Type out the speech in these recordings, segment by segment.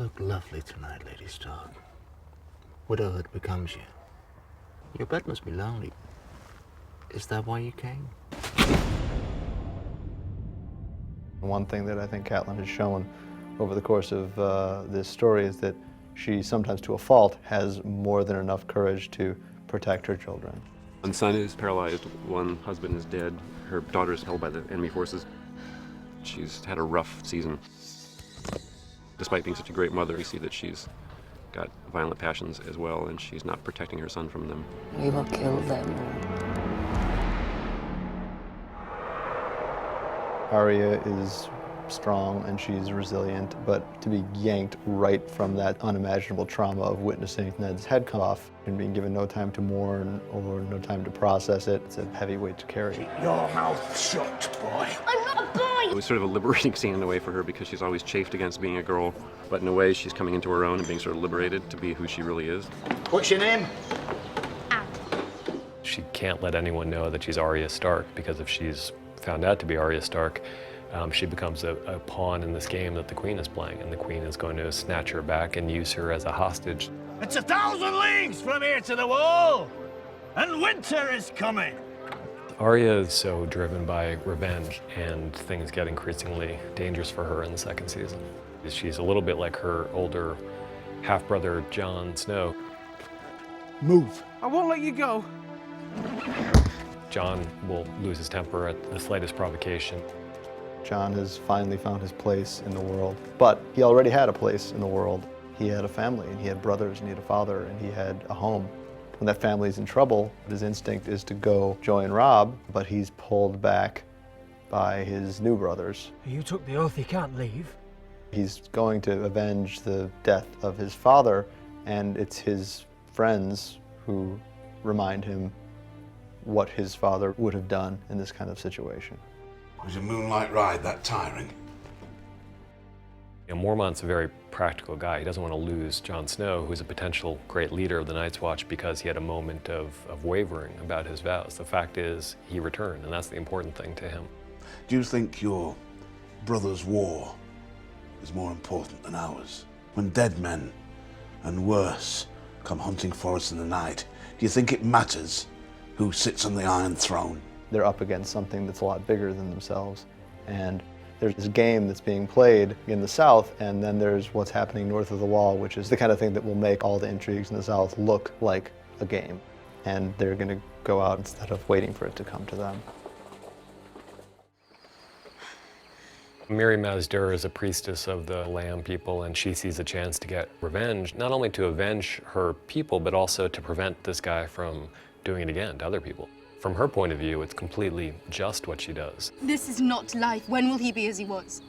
look lovely tonight, Lady Stark. Widowhood becomes you. Your bed must be lonely. Is that why you came? One thing that I think Catelyn has shown over the course of this story is that she, sometimes to a fault, has more than enough courage to protect her children. One son is paralyzed, one husband is dead, her daughter is held by the enemy forces. She's had a rough season. Despite being such a great mother, we see that she's got violent passions as well, and she's not protecting her son from them. We will kill them. Arya is strong and she's resilient, but to be yanked right from that unimaginable trauma of witnessing Ned's head come off and being given no time to mourn or no time to process it, it's a heavy weight to carry. Keep your mouth shut, boy. I'm not a boy! It was sort of a liberating scene in a way for her because she's always chafed against being a girl, but in a way she's coming into her own and being sort of liberated to be who she really is. What's your name? She can't let anyone know that she's Arya Stark, because if she's found out to be Arya Stark, she becomes a pawn in this game that the Queen is playing, and the Queen is going to snatch her back and use her as a hostage. It's 1,000 leagues from here to the wall, and winter is coming. Arya is so driven by revenge, and things get increasingly dangerous for her in the second season. She's a little bit like her older half-brother Jon Snow. Move. I won't let you go. Jon will lose his temper at the slightest provocation. Jon has finally found his place in the world, but he already had a place in the world. He had a family, and he had brothers, and he had a father, and he had a home. When that family's in trouble, his instinct is to go join Robb, but he's pulled back by his new brothers. You took the oath, you can't leave. He's going to avenge the death of his father, and it's his friends who remind him what his father would have done in this kind of situation. It was a moonlight ride, that tiring. Mormont's a very practical guy. He doesn't want to lose Jon Snow, who's a potential great leader of the Night's Watch, because he had a moment of wavering about his vows. The fact is, he returned, and that's the important thing to him. Do you think your brother's war is more important than ours? When dead men, and worse, come hunting for us in the night, do you think it matters who sits on the Iron Throne? They're up against something that's a lot bigger than themselves, and there's this game that's being played in the South, and then there's what's happening north of the Wall, which is the kind of thing that will make all the intrigues in the South look like a game. And they're going to go out instead of waiting for it to come to them. Mirri Maz Duur is a priestess of the Lamb people, and she sees a chance to get revenge, not only to avenge her people, but also to prevent this guy from doing it again to other people. From her point of view, it's completely just what she does. This is not life. When will he be as he was?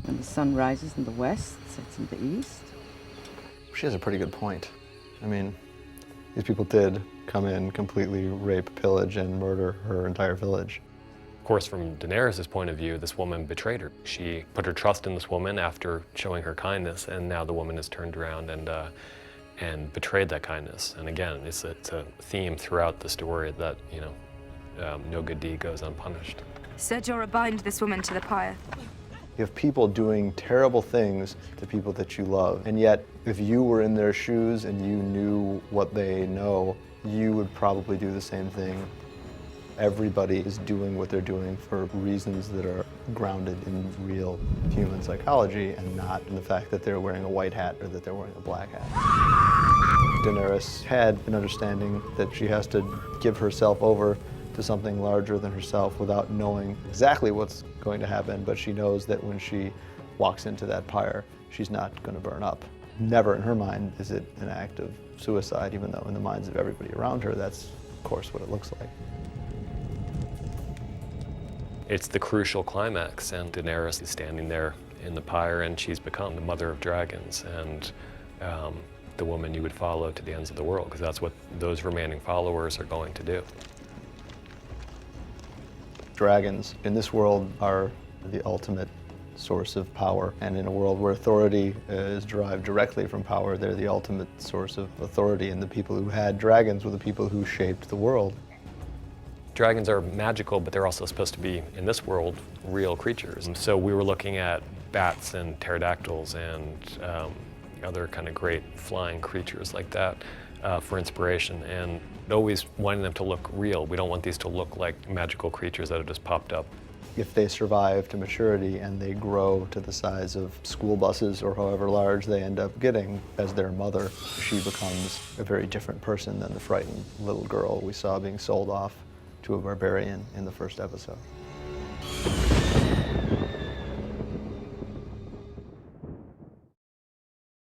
When the sun rises in the west, sets in the east. She has a pretty good point. I mean, these people did come in, completely rape, pillage, and murder her entire village. Of course, from Daenerys' point of view, this woman betrayed her. She put her trust in this woman after showing her kindness, and now the woman has turned around and betrayed that kindness. And again, it's a theme throughout the story that, you know, no good deed goes unpunished. Ser Jorah, bind this woman to the pyre. You have people doing terrible things to people that you love, and yet if you were in their shoes and you knew what they know, you would probably do the same thing. Everybody is doing what they're doing for reasons that are grounded in real human psychology and not in the fact that they're wearing a white hat or that they're wearing a black hat. Daenerys had an understanding that she has to give herself over to something larger than herself without knowing exactly what's going to happen, but she knows that when she walks into that pyre, she's not going to burn up. Never in her mind is it an act of suicide, even though in the minds of everybody around her, that's of course what it looks like. It's the crucial climax, and Daenerys is standing there in the pyre, and she's become the mother of dragons, and the woman you would follow to the ends of the world, because that's what those remaining followers are going to do. Dragons in this world are the ultimate source of power, and in a world where authority is derived directly from power, they're the ultimate source of authority, and the people who had dragons were the people who shaped the world. Dragons are magical, but they're also supposed to be, in this world, real creatures. And so we were looking at bats and pterodactyls and other kind of great flying creatures like that for inspiration, and always wanting them to look real. We don't want these to look like magical creatures that have just popped up. If they survive to maturity and they grow to the size of school buses or however large they end up getting as their mother, she becomes a very different person than the frightened little girl we saw being sold off to a barbarian in the first episode.